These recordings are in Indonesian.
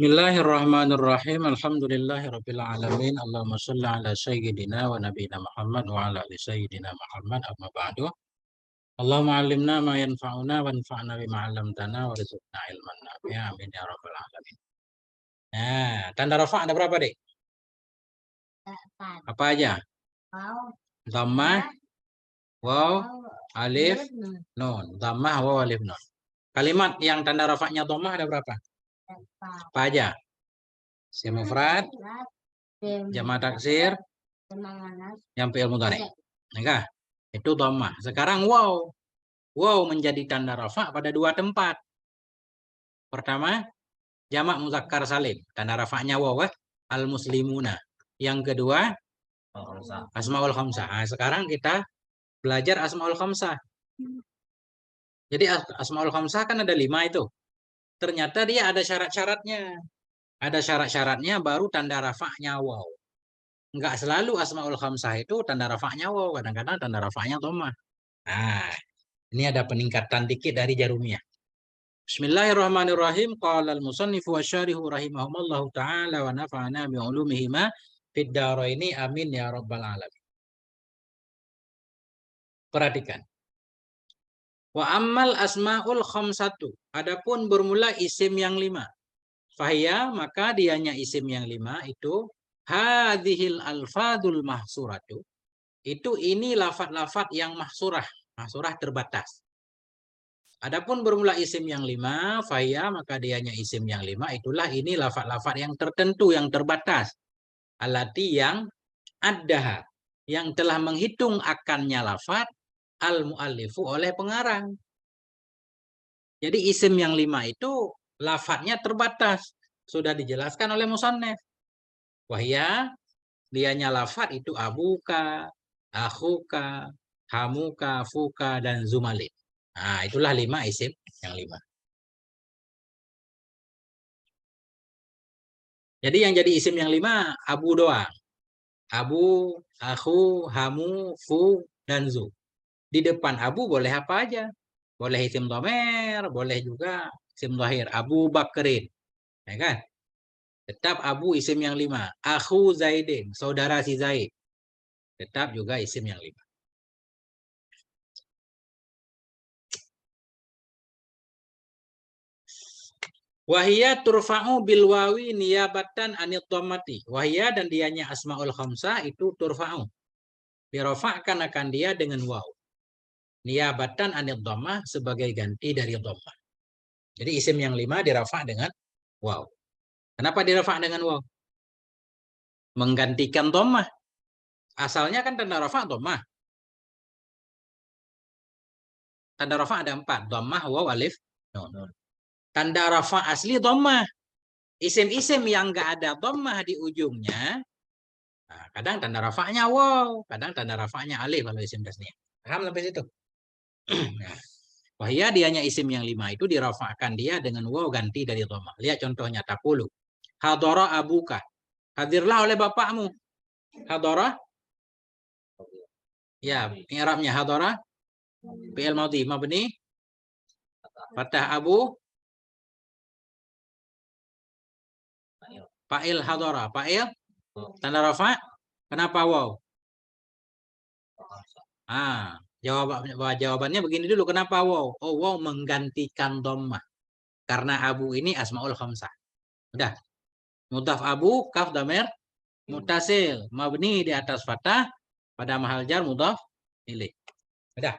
Bismillahirrahmanirrahim. Alhamdulillahirabbil alamin. Allahumma shalli ala sayyidina wa nabiyina Muhammad wa ala ali sayyidina Muhammad amma ba'du. Allahumma 'allimna ma yanfa'una wanfa'na bima 'allamtana warzuqna ilman nafi'a. Amin ya rabbal alamin. Nah, tanda rafa ada berapa, Dek? Apa aja? Dhammah, waw, alif, nun. Dhammah, waw, alif, nun. Kalimat yang tanda rafa'nya dhammah ada berapa? Apa aja? Isim mufrad, jamak taksir, yang fi'il mudhari. Enggak? Itu dhammah. Sekarang waw. Waw menjadi tanda rafa' pada dua tempat. Pertama, jamak muzakkar salim. Tanda rafa'nya waw, al-muslimuna. Yang kedua, asmaul khamsah. Nah, sekarang kita belajar asmaul khamsah. Jadi asmaul khamsah kan ada 5 itu. Ternyata dia ada syarat-syaratnya. Ada syarat-syaratnya baru tanda rafa'nya waw. Enggak selalu asmaul khamsah itu tanda rafa'nya waw. Kadang-kadang tanda rafa'nya dhammah. Nah, ini ada peningkatan dikit dari Jarumiyah. Bismillahirrahmanirrahim. Qala al-musannifu wa syarihu rahimahumallahu ta'ala wa nafa'ana bi'ulumihima fid dharaini amin ya rabbal alamin. Perhatikan. Wa ammal asmaul khamsatu. Adapun bermula isim yang 5. Fahya, maka dianya isim yang 5 itu hadhil alfadul mahsuratu. Itu ini lafaz-lafaz yang mahsurah. Mahsurah terbatas. Adapun bermula isim yang 5, faya, maka dianya isim yang 5, itulah ini lafaz-lafaz yang tertentu, yang terbatas. Alati yang addaha, yang telah menghitung akannya lafaz al-mu'allifu oleh pengarang. Jadi isim yang 5 itu lafaznya terbatas. Sudah dijelaskan oleh musannif. Wahya, dianya lafaz itu abuka, akhuka, hamuka, fuka, dan zumalin. Nah, itulah 5 isim yang 5. Jadi yang jadi isim yang 5 abu doang. Abu, akhu, hamu, fu, dan zu. Di depan abu boleh apa aja. Boleh isim dhamer, boleh juga isim dhahir. Abu Bakrin. Ya kan? Tetap abu isim yang 5. Akhu Zaidin, saudara si Zaid. Tetap juga isim yang 5. Wahia turfa'u bil wawi niyabatan anit dhammati. Wahia dan dianya asmaul khamsah itu turfa'u. Dirafa'kan akan dia dengan waw. Niyabatan anit dhammah sebagai ganti dari dhammah. Jadi isim yang 5 dirafa' dengan waw. Kenapa dirafa' dengan waw? Menggantikan dhammah. Asalnya kan tanda rafa' dhammah. Tanda rafa' ada 4. Dhammah, waw, alif, nun. Tanda rafa' asli dhammah. Isim-isim yang enggak ada dhammah di ujungnya, nah, kadang tanda rafa'nya waw, kadang tanda rafa'nya alif kalau isim tasniyah. Paham sampai situ? Nah, wahya dianya isim yang 5 itu dirafa'kan dia dengan waw ganti dari dhammah. Lihat contohnya taqulu. Hadara abuka. Hadirlah oleh bapakmu. Hadara? Ya, i'rabnya hadara fi'il madhi mabni fathah abu fa'il hadara. Fa'il tanda rafa'. Kenapa waw? Jawabannya begini dulu. Kenapa waw? Oh, waw menggantikan dhammah. Karena abu ini asmaul khamsah. Udah. Mudhaf abu, kaf damir, mutasil. Mabni di atas fathah, pada mahal jar mudhaf ilaih. Udah.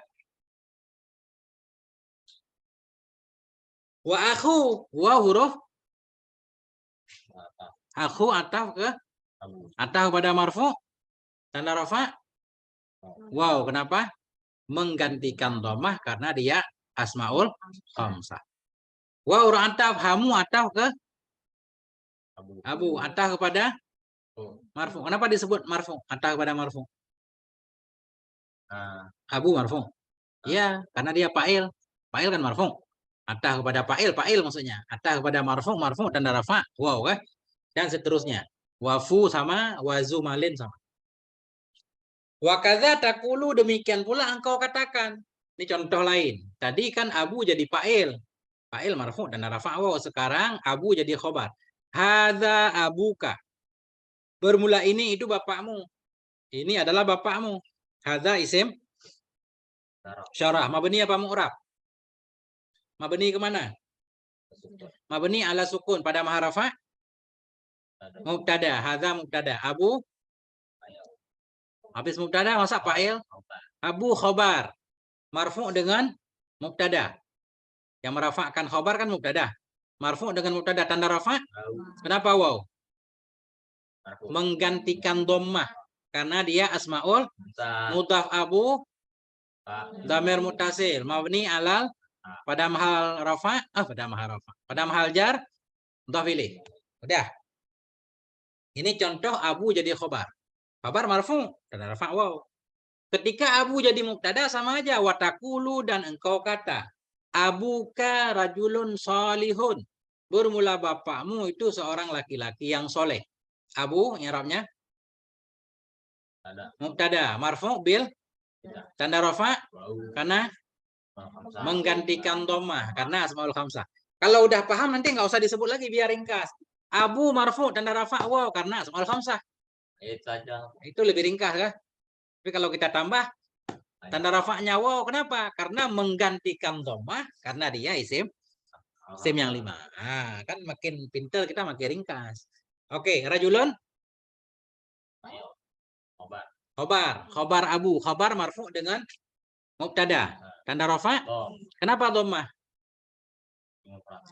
Wa akhu, wa huruf. Akhu ataf ke? Ataf pada marfu. Tanda rafa. Wow, kenapa? Menggantikan dhammah karena dia asmaul khamsah. Wa ataf hamu ataf ke? Abu ataf kepada marfu. Kenapa disebut marfu? Ataf kepada marfu. Abu marfu. Iya, karena dia fa'il. Fa'il kan marfu. Ataf kepada fa'il maksudnya. Ataf kepada marfu, marfu tanda rafa. Wow, kan? Dan seterusnya. Wafu sama wazu malin sama. Wakadha takulu, demikian pula engkau katakan. Ini contoh lain. Tadi kan abu jadi fa'il. Fa'il marfu dan rafa' waw. Sekarang abu jadi khobar. Hadza abuka. Bermula ini itu bapakmu. Ini adalah bapakmu. Hadza isim syarah. Mabni apa mu'rab? Mabni kemana? Mabni ala sukun pada maharafa mubtada. Hadza mubtada. Abu habis mubtada masa fa'il? Abu khobar. Marfu dengan mubtada. Yang merafa'kan khobar kan mubtada. Marfu dengan mubtada tanda rafa. Kenapa waw? Menggantikan dhammah karena dia asmaul mudhaf. Abu dhamir muttasil mabni alal pada mahal rafa, pada mahal jar mudhaf ilaih. Udah. Ini contoh abu jadi khobar. Khobar marfu dan rafa waw. Ketika abu jadi mubtada sama aja, watakulu dan engkau kata abuka rajulun salihun. Bermula bapakmu itu seorang laki-laki yang soleh. Abu i'rabnya mubtada marfu bil tanda rafa karena menggantikan dhammah karena asmaul khamsah. Kalau udah paham nanti nggak usah disebut lagi biar ringkas. Abu marfu tanda rafa waw karena asmaul khamsah. Itu lebih ringkas kan? Tapi kalau kita tambah tanda rafa'nya waw, kenapa? Karena menggantikan dhammah karena dia isim yang 5. Nah, kan makin pintar kita makin ringkas. Oke, rajulun khobar abu, khobar marfu dengan mubtada. Tanda rafa. Kenapa dhammah?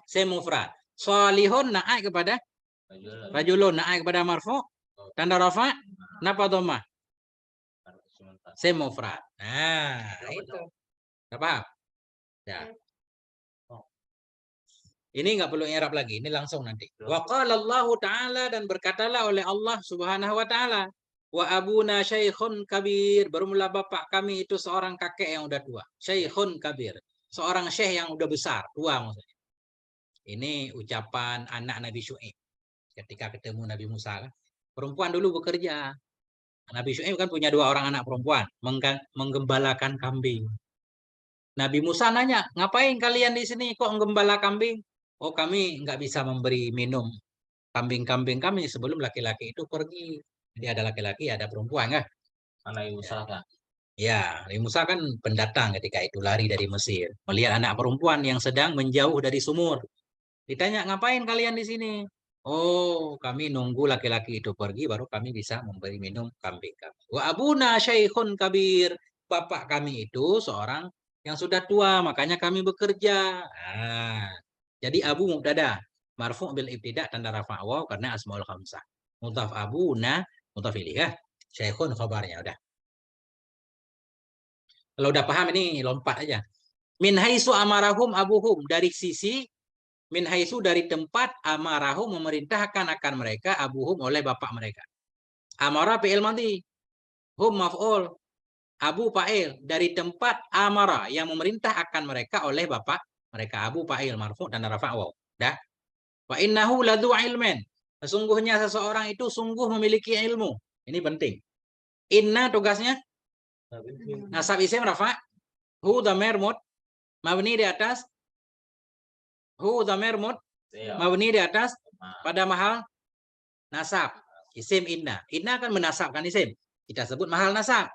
Isim mufrad. Shalihun naik kepada rajulun, naik kepada marfu. Tanda rafa. Kenapa dhammah? Isim mufrad. Nah, itu. Enggak paham? Ya. Ini nggak perlu i'rab lagi, ini langsung nanti. Wa qala Allah Ta'ala, dan berkatalah oleh Allah Subhanahu wa taala, wa abuna syaikhun kabir, bermula bapak kami itu seorang kakek yang udah tua. Syaikhun kabir, seorang syekh yang udah besar, tua maksudnya. Ini ucapan anak Nabi Syuaib ketika ketemu Nabi Musa kan. Perempuan dulu bekerja. Nabi Syuaib kan punya 2 orang anak perempuan, menggembalakan kambing. Nabi Musa nanya, ngapain kalian di sini kok menggembala kambing? Oh, kami nggak bisa memberi minum kambing-kambing kami sebelum laki-laki itu pergi. Jadi ada laki-laki, ada perempuan kan? Nabi Musa kan? Ya, Nabi Musa kan pendatang ketika itu lari dari Mesir. Melihat anak perempuan yang sedang menjauh dari sumur. Ditanya, ngapain kalian di sini? Oh, kami nunggu laki-laki itu pergi baru kami bisa memberi minum kambing kami. Wa abuna syaikhun kabir. Bapak kami itu seorang yang sudah tua, makanya kami bekerja. Nah, jadi abu mubtada, marfu bil ibtida tanda rafa waw karena asmaul khamsah. Mudhaf abuna mudhaf ilaih ya. Syaikhun khabarnya udah. Kalau udah paham ini lompat aja. Min haitsu amarahum abuhum, dari sisi min haitsu dari tempat amarahum memerintahkan akan mereka abuhum oleh bapak mereka. Amara fi'il madhi, hum maf'ul, abu fa'il, dari tempat amara yang memerintah akan mereka oleh bapak mereka. Abu fa'il marfu dan rafa waw. Dah. Wa innahu ladzu ilmin. Sesungguhnya seseorang itu sungguh memiliki ilmu. Ini penting. Inna tugasnya nasab isim rafa. Hu dhamir mud mabni di atas. Hu dhamir mud mabni di atas pada mahal nasab. Isim inna. Inna akan menasabkan isim. Kita sebut mahal nasab.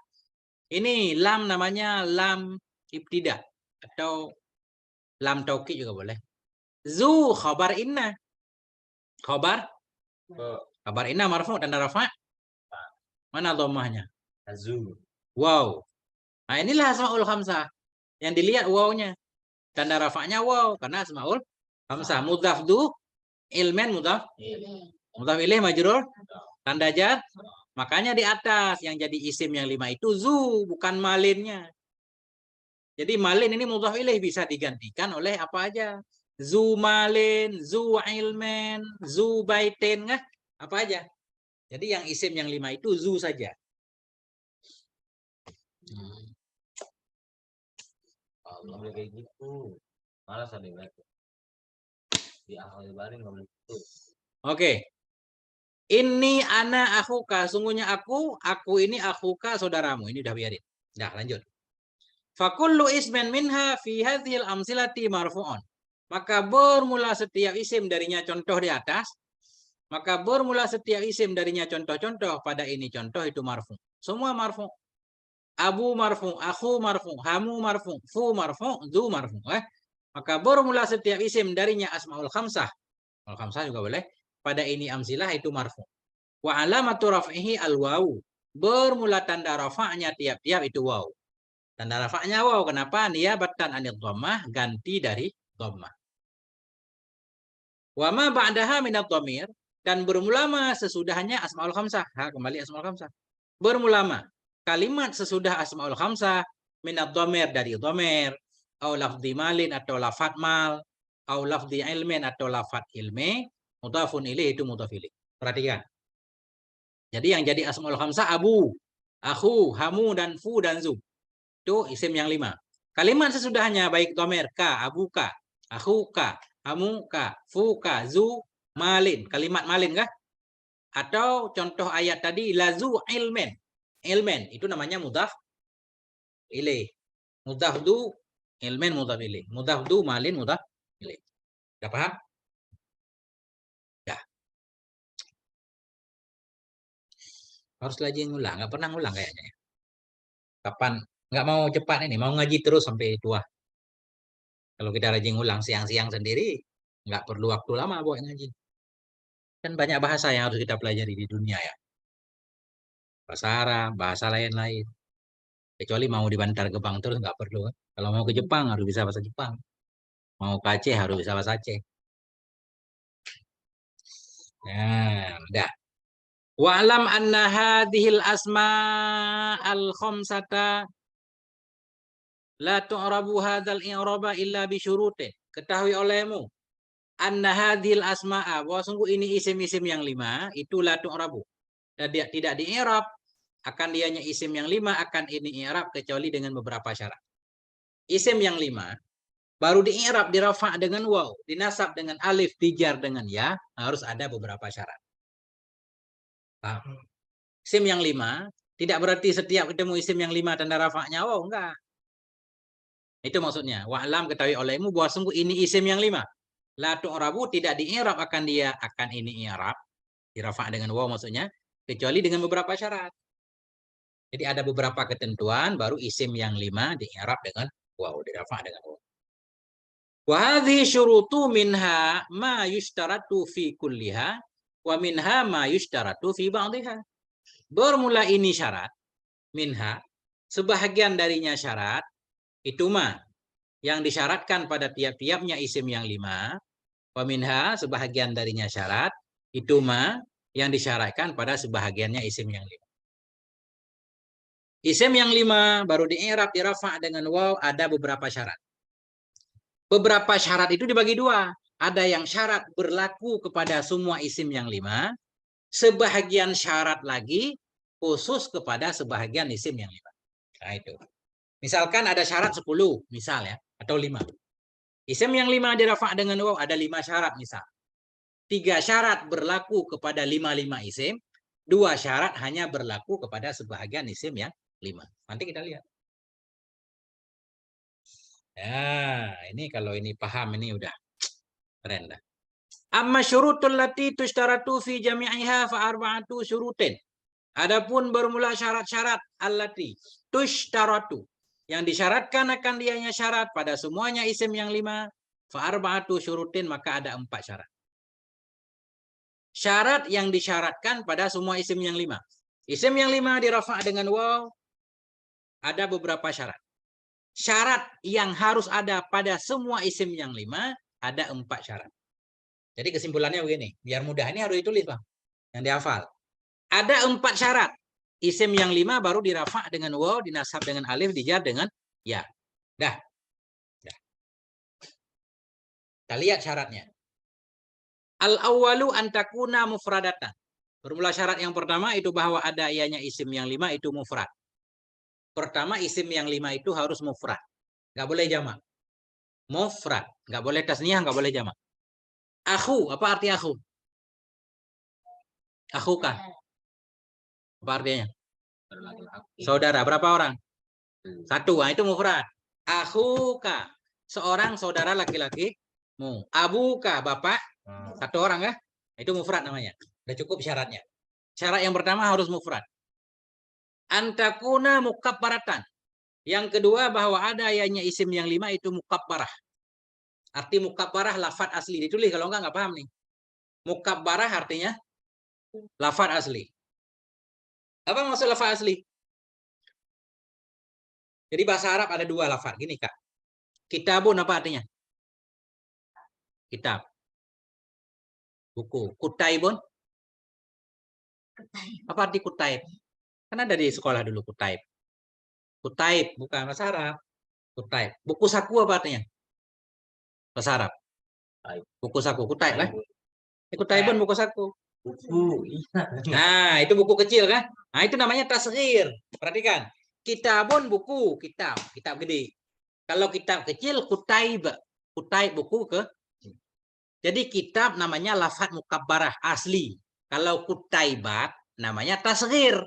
Ini lam namanya lam ibtida atau lam taukid juga boleh. Zu khabar inna. Khabar inna marfu dan rafa. Mana dhammahnya? Azu. Wow. Nah, inilah asmaul khamsah. Yang dilihat wawnya. Tanda rafa'nya waw karena asmaul khamsah. Mudhaf du ilmen mudhaf. Mudhaf ilaih majrur tanda jar. Makanya di atas yang jadi isim yang 5 itu zu, bukan malinnya. Jadi malin ini mudhaf ilaih bisa digantikan oleh apa aja. Zu malin, zu ilmen, zu baitin, apa aja. Jadi yang isim yang 5 itu zu saja. Kalau kayak gitu, malas ada di awal baring nggak boleh gitu. Oke. Ini ana akhuka, sungguhnya aku ini akhuka saudaramu. Ini udah biarin. Dah lanjut. Fakullu ismen minha fi hadhil amsilati marfu'un. Maka bermula setiap isim darinya contoh di atas Maka bermula setiap isim darinya contoh-contoh. Pada ini contoh itu marfu. Semua marfu. Abu marfu, akhu marfu, hamu marfu, fu marfu, zu marfu. Maka bermula setiap isim darinya asmaul khamsah. Asmaul khamsah juga boleh. Pada ini amsilah itu marfu. Wa alamatu raf'ihi al-wawu. Bermula tanda rafa'nya tiap-tiap itu waw. Tanda rafa'nya waw. Kenapa? Niyabatan anil dhammah, ganti dari dhammah. Wa ma ba'daha minat dhamir, dan bermula sesudahnya asmaul khamsah. Kembali asmaul khamsah. Bermula kalimat sesudah asmaul khamsah minat dhamir dari dhamir, au lafdhi malin atau lafat mal, au lafdhi ilmin atau lafat ilmi, mudhafun ilaih itu mudhaf ilaih. Perhatikan. Jadi yang jadi asmaul khamsah abu, akhu, hamu, dan fu, dan zu. Itu isim yang 5. Kalimat sesudahnya baik dhamir ka, abuka, akhuka, hamuka, fuka, zu, malin. Kalimat malin kah? Atau contoh ayat tadi lazu ilmen. Ilmen itu namanya mudhaf ilaih. Mudhaf du ilmen mudhaf ilaih. Mudhaf du malin mudhaf ilaih. Sudah paham? Ya. Harus lagi ngulang, nggak pernah ngulang kayaknya. Kapan? Nggak mau cepat ini, mau ngaji terus sampai tua. Kalau kita rajin ngulang siang-siang sendiri, nggak perlu waktu lama buat ngaji. Kan banyak bahasa yang harus kita pelajari di dunia ya. Bahasa Arab, bahasa lain-lain. Kecuali mau di Bantar Gebang terus nggak perlu. Kalau mau ke Jepang harus bisa bahasa Jepang. Mau ke Aceh harus bisa bahasa Aceh. Nah, udah. Wa'lam anna hadhil asma al-khamsata la tu'rabu hadzal i'raba illa bi syurutin. Ketahui olehmu anna hadhil asma'a, bahwa sungguh ini isim-isim yang 5 itu la tu'rabu. Dan dia tidak di-i'rab, akan dianya isim yang 5 akan ini i'rab kecuali dengan beberapa syarat. Isim yang 5 baru di-i'rab, dirafa' dengan waw, dinasab dengan alif, dijar dengan ya, harus ada beberapa syarat. Isim yang 5 tidak berarti setiap ketemu isim yang 5 tanda rafa'nya waw, enggak. Itu maksudnya. Wa'lam, ketahui olehmu bahwa sungguh ini isim yang 5. La tu'rabu, tidak di-i'rab akan dia akan ini i'rab, dirafa' dengan waw maksudnya, kecuali dengan beberapa syarat. Jadi ada beberapa ketentuan baru isim yang 5 di-i'rab dengan waw, dirafa' dengan waw. Wa hadhihi syurutu minha ma yushtaratu fi kulliha wa minha ma yushtaratu fi ba'dihha. Bermula ini syarat, minha sebahagian darinya syarat, itu mah yang disyaratkan pada tiap-tiapnya isim yang 5, wa minha sebahagian darinya syarat, itu mah yang disyaratkan pada sebahagiannya isim yang 5. Isim yang 5 baru di-i'rab, dirafa' dengan waw, ada beberapa syarat. Beberapa syarat itu dibagi dua. Ada yang syarat berlaku kepada semua isim yang 5, sebahagian syarat lagi khusus kepada sebahagian isim yang 5. Nah itu. Misalkan ada syarat 10, misal ya, atau 5. Isim yang 5 dirafa' dengan waw, ada 5 syarat misal. 3 syarat berlaku kepada 5 isim, 2 syarat hanya berlaku kepada sebahagian isim yang 5. Nanti kita lihat. Ya, ini kalau ini paham ini udah keren dah. Amma syurutul lati tushtaratu fi jami'iha fa arba'atu syurutin. Adapun bermula syarat-syarat allati tushtaratu, yang disyaratkan akan dianya syarat pada semuanya isim yang 5, fa arba'atu syurutin, maka ada 4 syarat. Syarat yang disyaratkan pada semua isim yang 5. Isim yang 5 dirafa' dengan waw, ada beberapa syarat. Syarat yang harus ada pada semua isim yang 5, ada 4 syarat. Jadi kesimpulannya begini, biar mudah, ini harus ditulis Bang, yang dihafal. Ada 4 syarat. Isim yang 5 baru dirafa' dengan waw, dinasab dengan alif, dijar dengan ya. Dah. Kita lihat syaratnya. Al-awwalu antakuna mufradatan. Bermula syarat yang pertama itu bahwa ada ianya isim yang 5 itu mufrad. Pertama, isim yang 5 itu harus mufrad. Nggak boleh jamak. Mufrad. Nggak boleh tasniyah, nggak boleh jamak. Akhu, apa arti akhu? Akhu kan? Apa artinya? Saudara. Berapa orang? 1. Nah, itu mufrad. Akhuka, seorang saudara laki-laki. Abuka, bapak. 1 orang ya. Itu mufrad namanya. Udah cukup syaratnya. Syarat yang pertama harus mufrad. Antakuna mukabbaratan. Yang kedua bahwa ada ayatnya isim yang 5 itu mukabbarah. Arti mukabbarah lafad asli. Ditulis kalau enggak paham nih. Mukabbarah artinya lafad asli. Apa maksud lafad asli? Jadi bahasa Arab ada dua lafad. Gini Kak. Kitabun apa artinya? Kitab. Buku. Kutaibun? Apa arti kutaib? Kan ada di sekolah dulu kutaib. Kutaib bukan bahasa Arab. Kutaib. Buku saku apa artinya? Bahasa Arab. Buku saku. Kutaib kan? Kutaibun buku saku. Buku. Nah, itu buku kecil kan? Nah, itu namanya tasghir. Perhatikan. Kitabun buku, kitab gede. Kalau kitab kecil kutaib. Kutaib buku ke. Jadi kitab namanya lafaz mukabbarah asli. Kalau kutaibat namanya tasghir.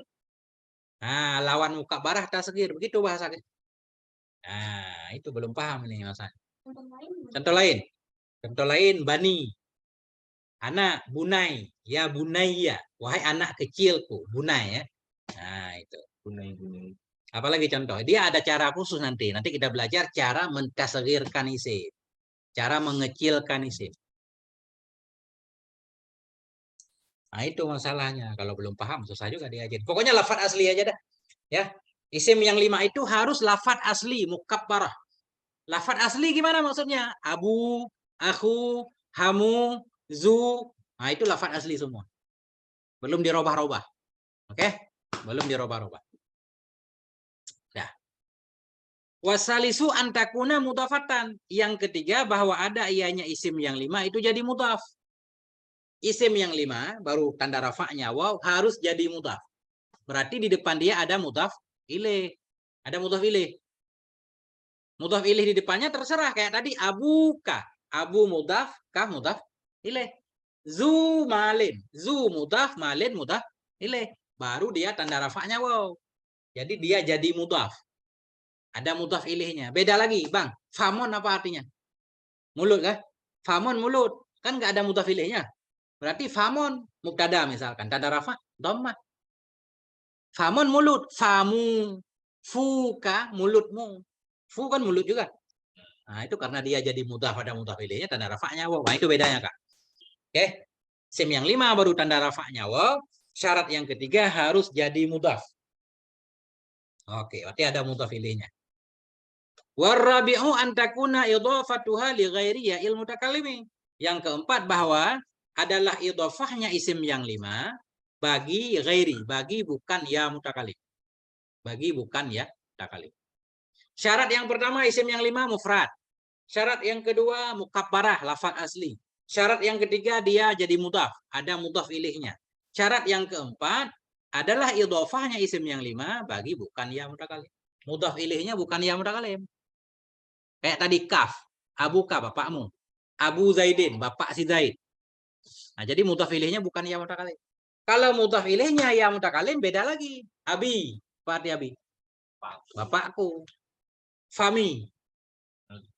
Nah, lawan mukabbarah tasghir. Begitu bahasa. Nah, itu belum paham nih Mas. Contoh lain. Contoh lain bani. Anak bunai, ya bunaya, wahai anak kecilku, bunai ya. Nah, itu. Bunai. Apalagi contoh, dia ada cara khusus nanti. Nanti kita belajar cara mentasghirkan isim. Cara mengecilkan isim. Nah, itu masalahnya. Kalau belum paham susah juga diajarin. Pokoknya lafaz asli aja dah. Ya. Isim yang 5 itu harus lafaz asli, mukabbarah. Lafaz asli gimana maksudnya? Abu, aku, hamu, zu. Nah, itu lafaz asli semua. Belum dirubah-rubah. Oke? Belum dirubah-rubah. Nah. Wasalisu antakuna mudhafatan. Yang ketiga bahwa ada ianya isim yang 5 itu jadi mudhaf. Isim yang 5 baru tanda rafa'nya waw harus jadi mudhaf. Berarti di depan dia ada mudhaf ilaih. Ada mudhaf ilaih. Mudhaf ilaih di depannya terserah kayak tadi abuka. Abu mudhaf, ka mudhaf ilaih. Zu malin. Zu mudhaf, malin mudhaf ilaih. Baru dia tanda rafa'nya waw. Jadi dia jadi mudhaf. Ada mudhaf ilaihnya. Beda lagi, Bang. Famon apa artinya? Mulut kan? Famon mulut. Kan nggak ada mudhaf ilaihnya. Berarti famon mubtada misalkan. Tanda rafa dhammah. Famon mulut. Famu. Fuka mulutmu. Fu kan mulut juga. Nah, itu karena dia jadi mudhaf ada mudhaf ilaihnya tanda rafa'nya waw. Nah, itu bedanya, Kak. Oke. Isim yang 5 baru tanda rafa'nya waw. Syarat yang ketiga harus jadi mudhaf. Oke, berarti ada mudhaf ilaihnya. Warabi'u antakuna idhafatuha li ghairi ya'il mutakallimi. Yang keempat bahwa adalah idhafahnya isim yang 5 bagi ghairi, bagi bukan ya mutakalim. Bagi bukan ya mutakalim. Syarat yang pertama isim yang 5 mufrad. Syarat yang kedua mukabbarah, lafaz asli. Syarat yang ketiga dia jadi mudhaf, ada mudhaf ilaihnya. Syarat yang keempat adalah idhafahnya isim yang 5 bagi bukan ya mutakalim. Mudhaf ilaihnya bukan ya mutakalim. Kayak tadi kaf, abuka bapakmu. Abu Zaidin, bapak si Zaid. Nah, jadi mudhaf ilaihnya bukan ya mutakalim. Kalau mudhaf ilaihnya ya mutakalim beda lagi. Abi, apa arti abi? Bapakku. Fami.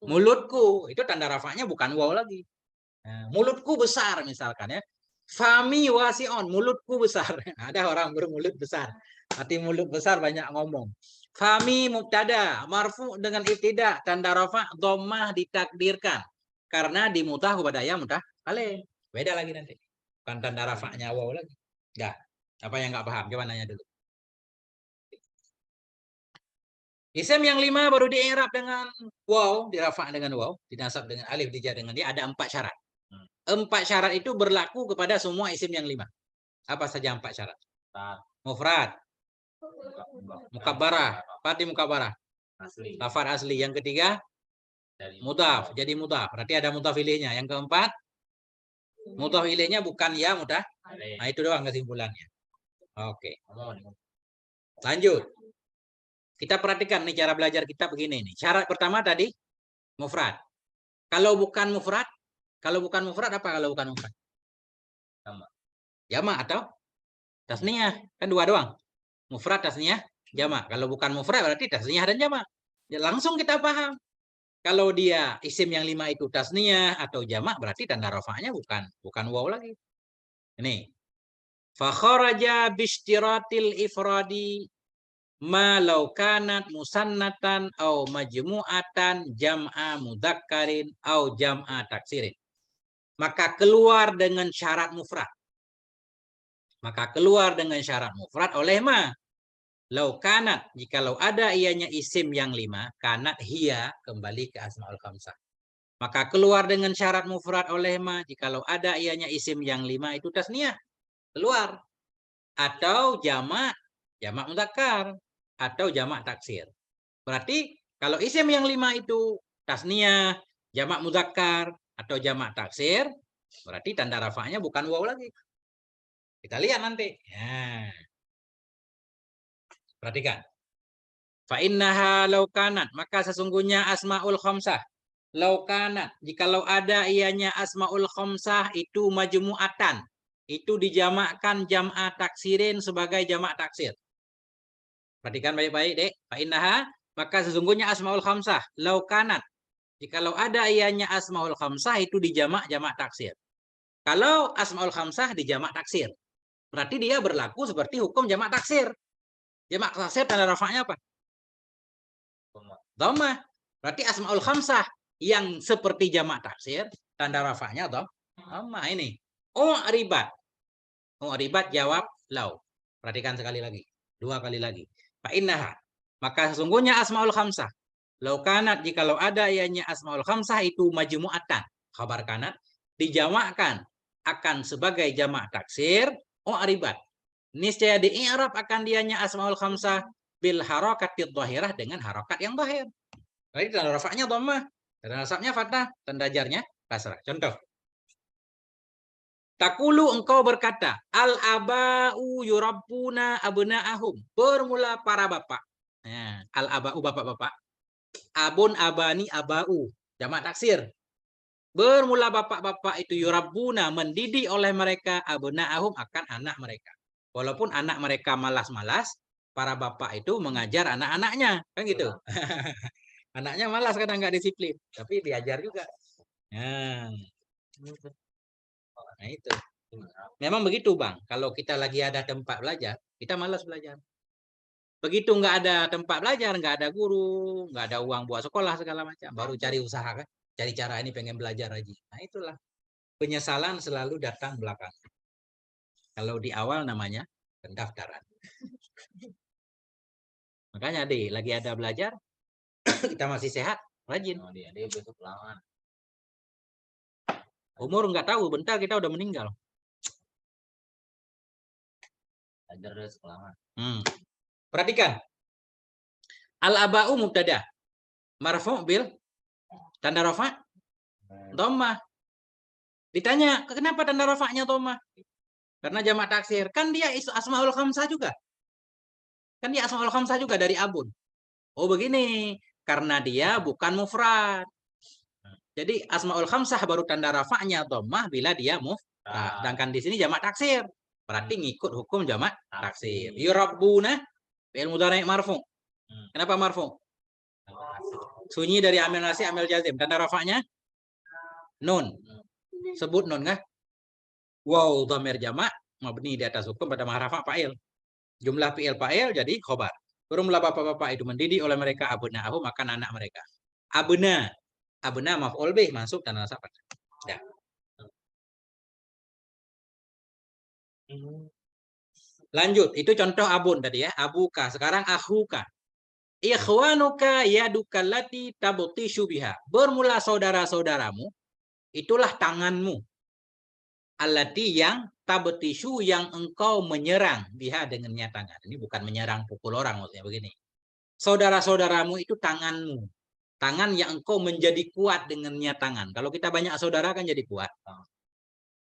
Mulutku, itu tanda rafanya bukan waw lagi. Nah, mulutku besar misalkan ya. Fami wasion, mulutku besar. Ada orang bermulut besar. Arti mulut besar banyak ngomong. Fami mubtada, marfu dengan ibtida, tanda rafa dhammah ditakdirkan. Karena dimutah kepada ya mutakalim. Beda lagi nanti. Bukan tanda rafanya waw lagi. Enggak. Apa yang enggak paham? Coba nanya dulu. Isim yang 5 baru di-i'rab dengan waw, dirafa dengan waw, dinasab dengan alif, dijar dengan dia, ada 4 syarat. 4 syarat itu berlaku kepada semua isim yang 5. Apa saja 4 syarat? Mufrad, mukabbarah, pati mukabbarah, lafaz asli. Yang ketiga, mudhaf, jadi mudhaf. Berarti ada mudhaf ilaihnya. Yang keempat, mudhaf ilaihnya bukan ya mudah. Nah, itu doang kesimpulannya. Oke. Lanjut. Kita perhatikan nih cara belajar kita begini nih. Syarat pertama tadi mufrad. Kalau bukan mufrad apa kalau bukan mufrad? Jamak atau tasniyah. Kan dua doang. Mufrad, tasniyah, jamak. Kalau bukan mufrad berarti tasniyah dan jamak. Ya, langsung kita paham. Kalau dia isim yang 5 itu tasniyah atau jamak berarti tanda rafa'nya bukan waw lagi. Ini. Fa kharaja bishtiratil ifradi ma law kanat musannatan au majmu'atan jam'a mudzakkarin au jam'a taksirin. Maka keluar dengan syarat mufrad. Maka keluar dengan syarat mufrad oleh ma. Lau kanat, jikalau ada ianya isim yang 5, kanat hiya kembali ke asmaul khamsah. Maka keluar dengan syarat mufrad oleh ma, jikalau ada ianya isim yang 5 itu tasniyah. Keluar. Atau jamak mudzakkar atau jamak taksir. Berarti kalau isim yang 5 itu tasniyah, jamak mudzakkar atau jamak taksir, berarti tanda rafa'nya bukan waw lagi. Kita lihat nanti. Ya. Perhatikan. Fa innaha law kanat, maka sesungguhnya asmaul khamsah law kanat, jikalau ada ianya asmaul khamsah itu majmu'atan, itu dijamakkan jam'a taksirin sebagai jamak taksir. Perhatikan baik-baik, Dek. Fa innaha, maka sesungguhnya asmaul khamsah law kanat, jikalau ada ianya asmaul khamsah itu dijamak jamak taksir. Kalau asmaul khamsah dijamak taksir, berarti dia berlaku seperti hukum jamak taksir. Jamak taksir tanda rafa'nya apa? Dhammah. Berarti asmaul khamsah yang seperti jamak taksir tanda rafa'nya dhammah ini. Ribat. Ribat jawab lau. Perhatikan sekali lagi. 2 kali lagi. Fa innaha, maka sesungguhnya asmaul khamsah lau kanat, jikalau ada ianya asmaul khamsah itu majmu'atan, khabar kanat dijamakkan akan sebagai jamak taksir ribat. Niscaya di-i'rab akan dianya asmaul khamsah bil harakatid dhahirah, dengan harakat yang dhahir. Jadi tanda rafa'nya dhammah, tanda nasabnya fathah, tanda jarnya kasrah. Contoh. Takulu, engkau berkata, al-aba'u yurabbuna abna'ahum. Bermula para bapak. Nah, al-aba'u bapak-bapak. Abun, abani, aba'u. Jamak taksir. Bermula bapak-bapak itu yurabbuna, mendidik oleh mereka abna'ahum, akan anak mereka. Walaupun anak mereka malas-malas, para bapak itu mengajar anak-anaknya. Kan gitu. Anaknya malas, kadang nggak disiplin. Tapi diajar juga. Nah itu. Memang begitu Bang. Kalau kita lagi ada tempat belajar, kita malas belajar. Begitu nggak ada tempat belajar, nggak ada guru, nggak ada uang buat sekolah segala macam, baru cari usaha kan, cari cara ini pengen belajar aja. Nah itulah. Penyesalan selalu datang belakang. Kalau di awal namanya pendaftaran. Makanya lagi ada belajar, kita masih sehat, rajin. Umur nggak tahu, bentar kita udah meninggal. Perhatikan. Al-aba'u mubtada. Marfu' bil tanda rafa' dhammah. Ditanya, kenapa tanda rafa'nya dhammah? Karena jamak taksir. Kan dia asmaul khamsah juga. Kan dia asmaul khamsah juga dari abun. Oh begini, karena dia bukan mufrad. Jadi asmaul khamsah baru tanda rafa'nya dhammah bila dia mufrad. Sedangkan di sini jamak taksir. Berarti ngikut hukum jamak taksir. Yurabbuna fi'il mudhari' marfu'. Kenapa marfu'? Sunyi dari amil nasi, amil jazim. Tanda rafa'nya nun. Sebut nun kah? Wow, dhamir jamak mabni di atas hukum pada rafa' fa'il. Jumlah fi'il fa'il jadi khobar. Berumlah bapak-bapak itu mendidik oleh mereka abna'ahum, akan anak mereka. Abna maf'ul bih, masuk tanda nasab. Ya. Lanjut, itu contoh abun tadi ya, abuka. Sekarang akhuka. Ikhwanuka yadukallati tabtishu biha. Bermula saudara-saudaramu, itulah tanganmu. Allati yang tabtishu, yang engkau menyerang biha dengannya tangan. Ini bukan menyerang pukul orang, maksudnya begini. Saudara-saudaramu itu tanganmu. Tangan yang engkau menjadi kuat dengannya tangan. Kalau kita banyak saudara kan jadi kuat.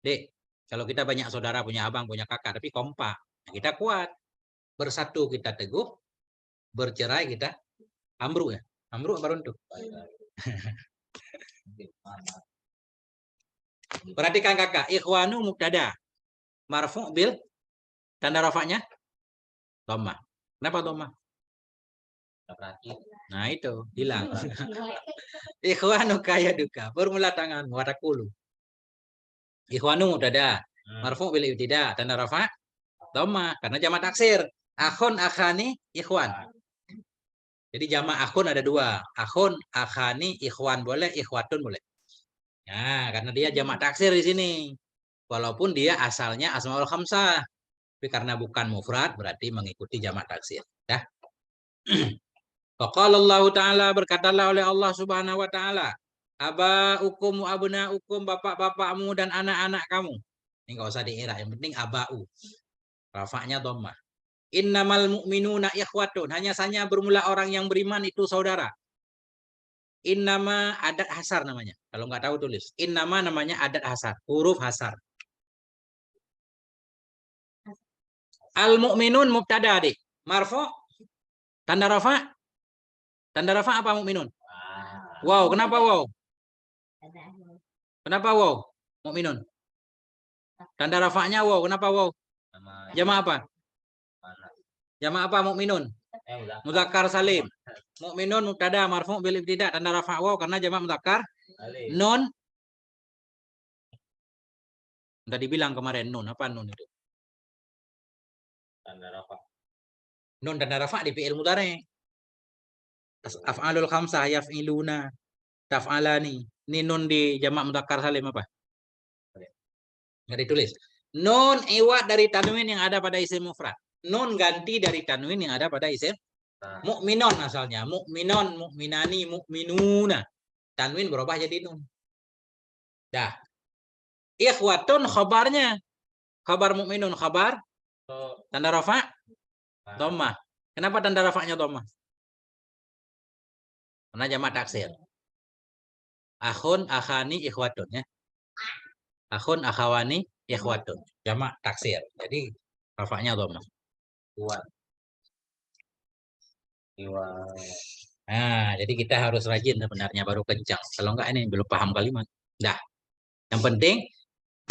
Dek, kalau kita banyak saudara, punya abang, punya kakak, tapi kompak, kita kuat. Bersatu kita teguh, bercerai kita ambruk ya. Ambruk apa runtuh? Perhatikan kakak, ikhwanu mubtada. Marfu' bil tanda rafa'nya dhammah. Kenapa dhammah? Nah itu hilang. Ikhwanu kaya duka, bermula tangan watakulu. Ikhwanu mubtada. Marfu bil ibtida, tanda rafa dhammah karena jamak taksir. Akhun, akhani, ikhwan. Jadi jamak akhun ada dua. Akhun, akhani, ikhwan boleh, ikhwatun boleh. Nah, karena dia jamak taksir di sini. Walaupun dia asalnya asmaul khamsah. Tapi karena bukan mufrad berarti mengikuti jamak taksir. Ya. Faqala Allah Ta'ala, berkatalah oleh Allah Subhanahu wa taala, abaukum wa abnaukum, bapak-bapakmu dan anak-anak kamu. Ini enggak usah diirah, yang penting abau. Rafa'nya dhammah. Innamal mu'minuna ikhwatun, hanya saja bermula orang yang beriman itu saudara. Innama adat hasar namanya. Kalau nggak tahu tulis. Innama namanya adat hasar, huruf hasar. Al mu'minun mubtada, Adik. Marfu tanda rafa. Tanda rafa apa mukminun? Wow, kenapa wow? Kenapa wow? Mukminun. Tanda rafanya wow, kenapa wow? Jama apa? Jama apa mukminun? Mudzakkar salim. Mukminun mubtada marfu bil ibtida, tanda rafa wow karena jama mudzakkar. Nun. Udah dibilang kemarin nun, apa nun itu? Tanda rafa. Nun tanda rafa di fi'il mudhari'. Af'alul khamsah yaf'iluna, taf'alani. Ini nun di jamak mudzakkar salim apa? Nggak ditulis. Nun iwat dari tanwin yang ada pada isim mufrad. Nun ganti dari tanwin yang ada pada isim mukminon asalnya. Mukminon, mukminani, mukminuna. Tanwin berubah jadi nun. Dah. Ikhwatun khabarnya. Khabar mukminun khabar tanda rafa dhammah. Kenapa tanda rafa'nya dhammah? Karena jamak taksir. Akhun, akhani, ikhwatun ya. Akhun, akhawani, ikhwatun. Jamak taksir. Jadi rafa'nya dhammah. Kuat. Nah, jadi kita harus rajin sebenarnya baru kencang. Kalau enggak ini belum paham kalimat. Dah. Yang penting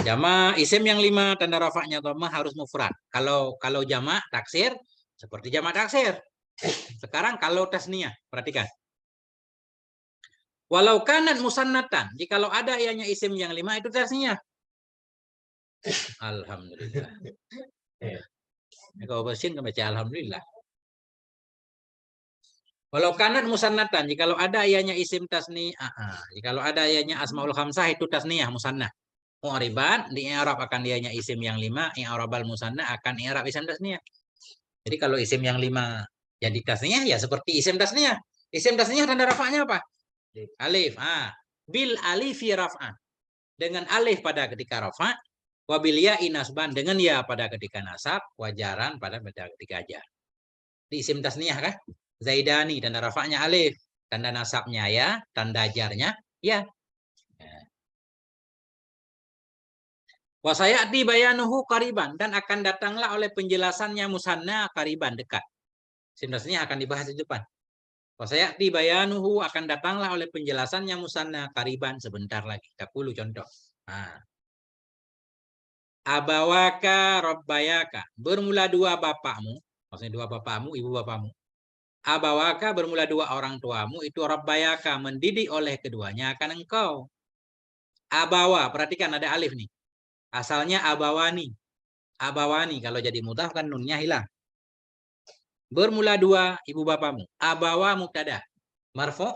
jama isim yang 5 tanda rafa'nya dhammah harus mufrad. Kalau jamak taksir seperti jamak taksir. Sekarang kalau tasniyah, perhatikan. Walau kanat musannatan, jikalau ada ianya isim yang 5 itu tasniyah. Alhamdulillah. Kalau bersin baca alhamdulillah. Walau kanat musannatan, jikalau ada ianya isim tasniyah, jikalau ada ianya asmaul khamsah itu tasniyah musannah. Mu'riban di i'rab akan dianya isim yang 5, i'rabal musanna akan i'rab isim tasniyah. Jadi kalau isim yang 5 jadi tasniyah ya seperti isim tasniyah. Isim tasniyah tanda rafa'nya apa? Alif. Bil alifi raf'an. Dengan alif pada ketika rafa', wabil ya'i nasban dengan ya pada ketika nasab, wajaran pada ketika jar. Di isim tasniyah kan? Zaidani tanda rafa'nya alif, tanda nasabnya ya, tanda jarnya ya. Wasayati bayanuhu qariban, dan akan datanglah oleh penjelasannya musanna qariban dekat. Isim tasniyah akan dibahas di depan. Wasayati bayanuhu, akan datanglah oleh penjelasannya musanna qariban sebentar lagi. 10 contoh. Abawaka rabbayaka, bermula dua bapakmu, maksudnya dua bapakmu, ibu bapakmu. Abawaka bermula dua orang tuamu, itu rabbayaka, mendidik oleh keduanya akan engkau. Abawa, perhatikan ada alif nih. Asalnya abawani. Abawani, kalau jadi mudhaf kan nunnya hilang. Bermula dua ibu bapakmu. Abawa mubtada. Marfu,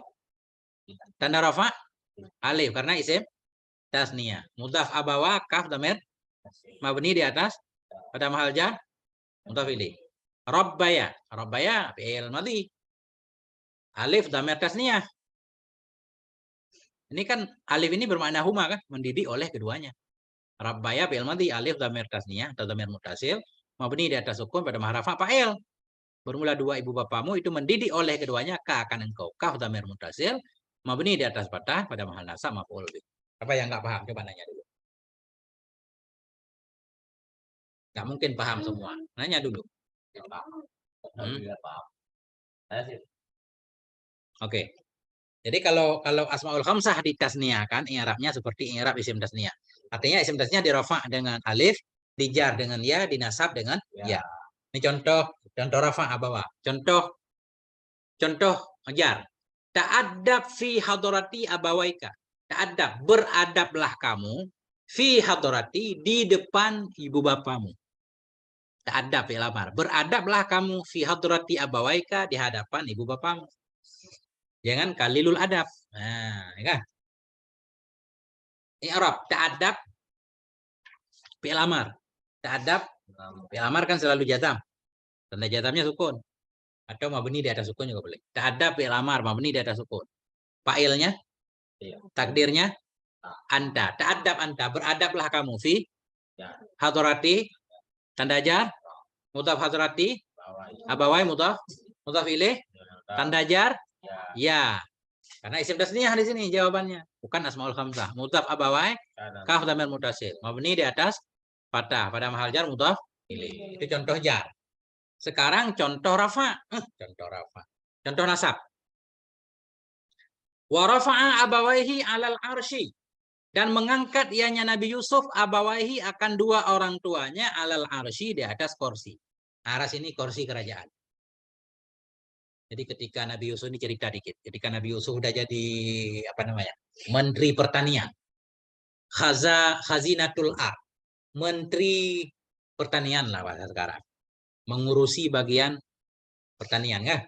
tanda rafa, alif karena isim tasniyah. Mudhaf abawa kaf dhamir mabni di atas pada mahal jar mudhaf ilaih. Rabbaya, rabbaya fi'il madhi. Alif dhamir tasniyah. Ini kan alif ini bermakna huma kan, mendidik oleh keduanya. Rabbaya fi'il madhi, alif dhamir tasniyah atau dhamir muttasil, mabni di atas sukun pada mahal rafa fa'il. Bermula dua ibu bapamu itu mendidik oleh keduanya ka akan engkau. Kaf dhamir muttasil, mabni di atas fathah pada mahal nasab maf'ul bih. Apa yang enggak paham coba nanya dulu. Enggak mungkin paham semua. Nanya dulu. Oke. Jadi kalau asmaul khamsah ditasniyahkan, i'rabnya seperti i'rab isim tasniyah. Artinya isim tasniyah dirafa' dengan alif, dijar dengan ya, dinasab dengan ya. Ini contoh rafa' abawa. Contoh jar. Ta'addab fi hadarati abawaika. Ta'addab, beradablah kamu Fi hadrati, di depan ibu bapamu. Ta'adab fi'il amar. Beradablah kamu fi hadrati abawaika, di hadapan ibu bapamu. Jangan kalilul adab. Nah, ya kan? I'rab, ta'adab fi'il amar. Ta'adab fi'il amar kan selalu jazam. Tanda jazamnya sukun. Atau mabni di atas sukun juga boleh. Ta'adab fi'il amar, mabni di atas sukun. Fa'ilnya, takdirnya, anta. Ta'adab anta, beradablah kamu fi hadrati, tanda jar, mudhaf hadrati, abawai mudhaf ilaih, tanda jar, ya. Karena isim tasniyah di sini jawabannya, bukan asmaul khamsah. Mudhaf abawai, kaf dhamir muttasil, mabni di atas fathah, pada mahal jar mudhaf ilaih. Itu contoh jar. Sekarang contoh rafa. Contoh rafa. Contoh nasab. Wa rafa'a abawaihi 'alal arsy. Dan mengangkat ianya Nabi Yusuf abawaihi akan dua orang tuanya 'alal arsy, di atas kursi. Aras ini kursi kerajaan. Jadi ketika Nabi Yusuf, ini cerita dikit. Ketika Nabi Yusuf udah jadi apa namanya? Menteri Pertanian. Khazinatul Ard. Menteri Pertanian lah bahasa sekarang. Mengurusi bagian pertanian kan.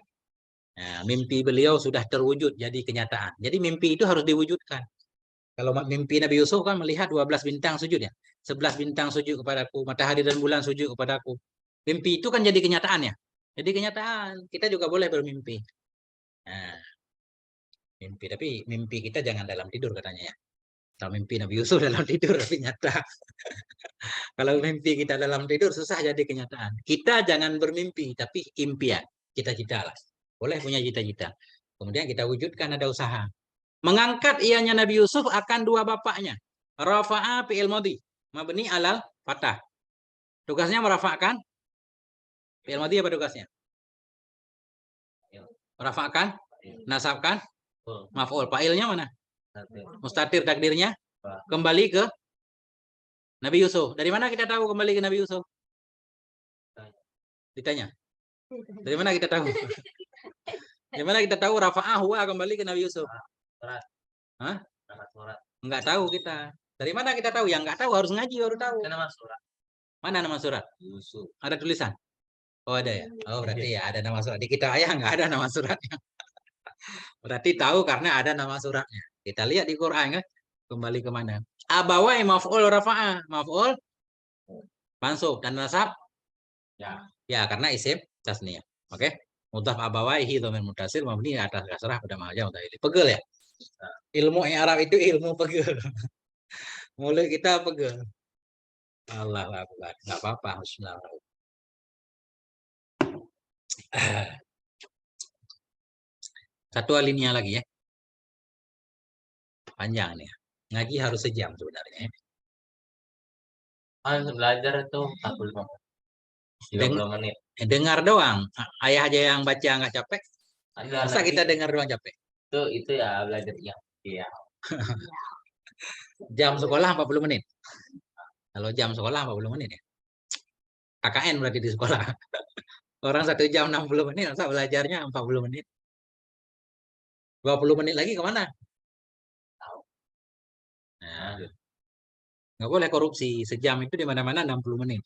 Nah, mimpi beliau sudah terwujud jadi kenyataan. Jadi mimpi itu harus diwujudkan. Kalau mimpi Nabi Yusuf kan melihat 12 bintang sujud ya. 11 bintang sujud kepadaku, matahari dan bulan sujud kepadaku. Mimpi itu kan jadi kenyataan ya. Jadi kenyataan, kita juga boleh bermimpi. Nah, mimpi, tapi mimpi kita jangan dalam tidur katanya ya. Kalau mimpi Nabi Yusuf dalam tidur tapi nyata. Kalau mimpi kita dalam tidur susah jadi kenyataan. Kita jangan bermimpi, tapi impian, cita-cita lah. Boleh punya cita-cita. Kemudian kita wujudkan, ada usaha. Mengangkat ianya Nabi Yusuf akan dua bapaknya. Rafa'a fi'il madhi, mabni alal fathah. Tugasnya merafa'kan. Fi'il madhi apa tugasnya? Merafa'kan, nasabkan, maf'ul. Fa'ilnya mana? Mustatir, takdirnya kembali ke Nabi Yusuf. Dari mana kita tahu kembali ke Nabi Yusuf? Ditanya. Dari mana kita tahu? Dari mana kita tahu rafa'ah huwa kembali ke Nabi Yusuf? Hah? Enggak tahu kita. Dari mana kita tahu? Yang enggak tahu harus ngaji baru tahu. Nama surat. Mana nama surat? Yusuf. Ada tulisan? Oh ada ya. Oh berarti ya ada nama surat. Di kita ayah enggak ada nama suratnya. Berarti tahu karena ada nama suratnya. Kita lihat di Quran kan. Kembali ke mana? Abawai maf'ul rafa'ah. Maf'ul mansub dan nasab. Ya. Ya karena isim tasniyah. Oke. Mudhaf abawaihi dhamir muttasil mabni atas kasrah pada mahal untuk ilmu. Pegel ya. Ilmu Arab itu ilmu pegel. Mulut kita pegel. Allah Akbar. Enggak apa-apa. Bismillahirrahmanirrahim. Satu alinea lagi ya. Panjang nih. Ngaji harus sejam sebenarnya. Harus belajar itu 30 menit. Dengar doang. Ayah aja yang baca nggak capek. Masa kita dengar doang capek? Itu ya belajar yang iya. Jam sekolah 40 menit. Kalau jam sekolah 40 menit ya. KKN berarti di sekolah. Orang 1 jam 60 menit, masa belajarnya 40 menit. 20 menit lagi kemana? Nah, nggak boleh korupsi. Sejam itu di mana-mana 60 menit.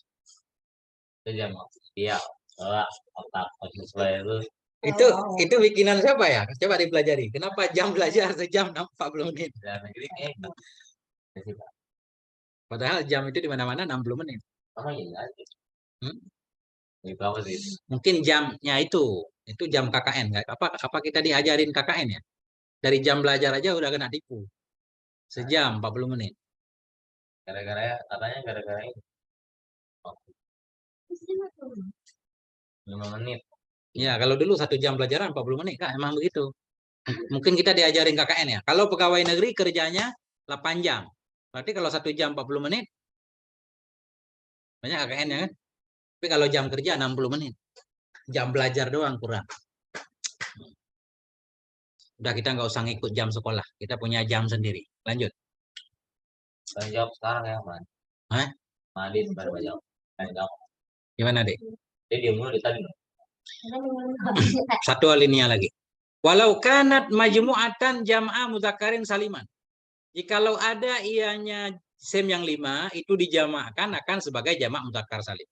Sejam. Iya. Otak sesuai Itu bikinan siapa ya? Coba dipelajari. Kenapa jam belajar sejam 40 menit? Padahal jam itu di mana-mana 60 menit. Oh iya. Mungkin jamnya itu jam KKN. Apa kita diajarin KKN ya? Dari jam belajar aja udah kena tipu. Sejam 40 menit. Katanya gara-gara ini. 5 menit. Ya, kalau dulu 1 jam belajaran 40 menit, Kak, emang begitu. Mungkin kita diajarin KKN ya. Kalau pegawai negeri kerjanya 8 jam. Berarti kalau 1 jam 40 menit, banyak KKN ya kan? Tapi kalau jam kerja 60 menit. Jam belajar doang kurang. Udah kita nggak usah ngikut jam sekolah. Kita punya jam sendiri. Lanjut. Saya jawab sekarang ya, Man. Hah? Madin baru jawab. Gimana, Dek? Dia diam dulu tadi. Satu alinea lagi. Walau kanat majmu'atan jam'a mudzakarin saliman. Jikalau ada ianya isim yang 5 itu dijamakkan akan sebagai jamak mudzakkar salim.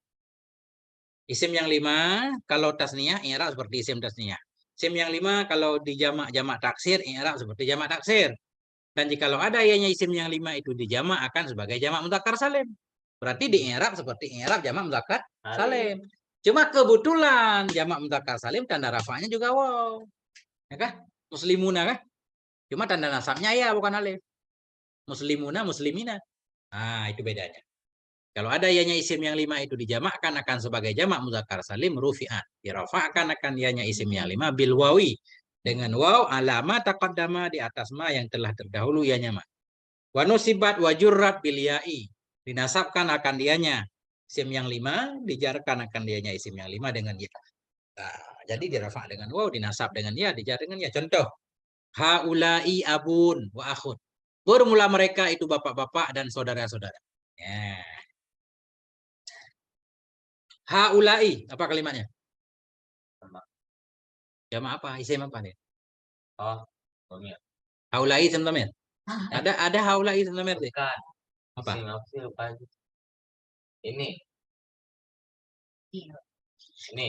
Isim yang 5 kalau tasniyah i'rab seperti isim tasniyah. Isim yang 5 kalau dijamak jamak taksir i'rab seperti jamak taksir. Dan jikalau ada ianya isim yang 5 itu dijamak akan sebagai jamak mudzakkar salim. Berarti di i'rab seperti i'rab jamak mudzakkar salim. Cuma kebetulan jamak mudzakkar salim tanda rafa'nya juga waw. Ya kah? Muslimuna kah? Cuma tanda nasabnya ya bukan alif. Muslimuna, muslimina. Nah, itu bedanya. Kalau ada ianya isim yang 5 itu dijamakkan akan sebagai jamak mudzakkar salim rufi'at. Dirafa'kan akan ianya isim yang 5 bil wawi. Dengan waw alama taqaddama di atas ma yang telah terdahulu ianya ma. Wa nusibat wa jurrat bil ya'i. Dinasabkan akan dianya isim yang 5, dijarkan akan dianya isim yang 5 dengan ya. Nah, jadi dirafa' dengan waw, dinasab dengan ya, dijar dengan ya. Contoh, haula'i abun wa akhun. Bermula mereka itu bapak-bapak dan saudara-saudara. Ya. Haula'i, apa kalimatnya? Jamak apa? Isim apa nih? Oh, dhamir. Haula'i isim dhamir. Ada haula'i isim dhamir sih. Bukan. Apa? Isim apa sih lupa aja. Ini. Ini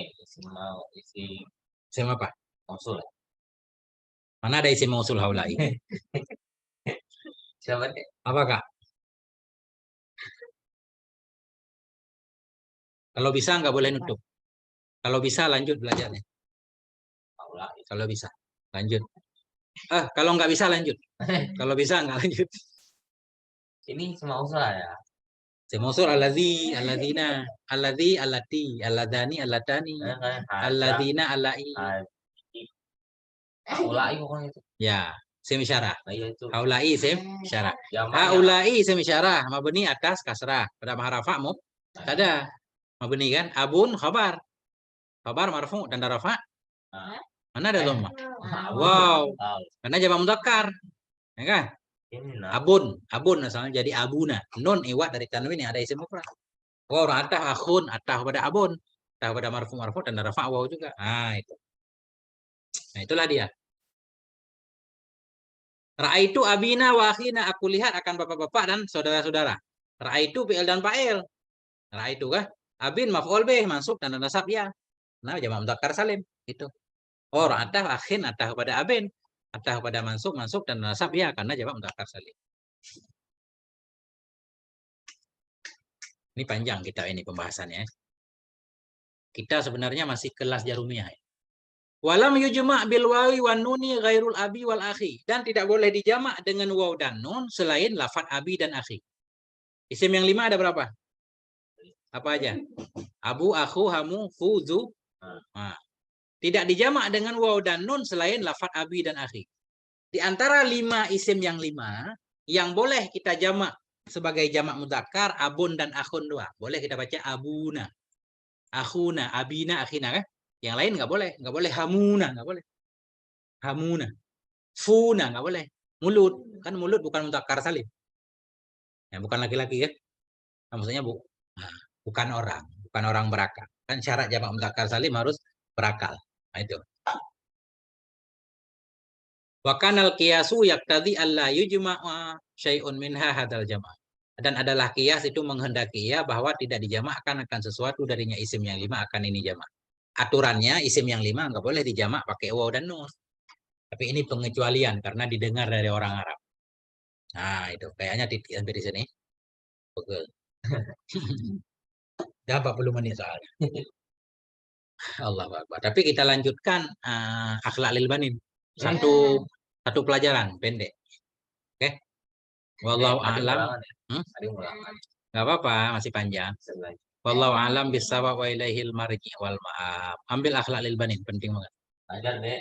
Isim apa? mausul. Mana ada isim mausul haula'i? Siapa deh? Apa Kak? Kalau bisa nggak boleh nutup. Kalau bisa lanjut belajarnya. Haula'i. Kalau bisa lanjut. Kalau nggak bisa lanjut. Kalau bisa nggak lanjut. Ini semausul ya. Semosur alladzi, alladzina, alladzi, allati, alladani, allatani, alladzina, allai. Haula'i pokoknya itu. Ya, isim isyarah. Nah, iya itu. Haula'i isim isyarah. Jamaknya. Haula'i isim isyarah, mabni atas kasrah. Pada maharafa mubtada. Mabni kan? Abun khabar. Khabar marfu dan rafa. Mana ada dhamma? Wow. Karena jamak mudzakkar. Ya kan? Abun asalnya jadi abuna. Nun iwat dari tanwin yang ada isim mufrad. Wow, atah akhun, atah pada abun, atah pada marfu dan rafa waw juga. Nah, itu. Nah, itulah dia. Ra'aitu abina wa akhina, aku lihat akan bapak-bapak dan saudara-saudara. Ra'aitu fi'il dan fa'il. Ra'aitu kah? Abin maf'ul bih, mansub dan nasab ya. Nah, jamak mudzakkar salim itu. Oh, atah akhin, atah pada abin, atah pada mansub dan nasab ya karena jamak mudzakkar salim. Ini panjang kita ini pembahasannya. Kita sebenarnya masih kelas jarumiyah. Walam yujma' bil wawi wan nuni ghairul abi wal akhi. Dan tidak boleh dijamak dengan waw dan nun selain lafaz abi dan akhi. Isim yang 5 ada berapa? Apa aja? Abu, akhu, hamu, fuzu. Nah, tidak dijamak dengan waw dan nun selain lafaz abi dan akhi. Di antara 5 isim yang 5 yang boleh kita jamak sebagai jamak mudzakkar abun dan akhun dua. Boleh kita baca abuna, akhuna, abina, akhina kan? Yang lain nggak boleh hamuna, nggak boleh. Hamuna, funa nggak boleh. Mulut kan mulut bukan mudzakkar salim. Ya, bukan laki-laki ya. Nah, maksudnya bukan orang berakal. Kan syarat jamak mudzakkar salim harus berakal. Nah, itu. Wa kanal qiyasu yaqtadi alla yujma'a syai'un minha hadal jama'. Dan adalah qiyas itu menghendaki ya bahwa tidak dijamakkan akan sesuatu darinya isim yang 5 akan ini jamak. Aturannya isim yang 5 enggak boleh dijamak pakai waw dan nun. Tapi ini pengecualian karena didengar dari orang Arab. Nah, itu kayaknya titik sampai di sini. Betul. Dah 40 menit soalnya. Allah Akbar. Tapi kita lanjutkan akhlak lil banin. Satu pelajaran pendek. Oke. Wallahu a'lam. Enggak apa-apa, masih panjang. Wallahu a'lam bissawab wa ilaihil marji wal ma'ab. Ambil akhlak lil banin, penting banget. Ajar deh.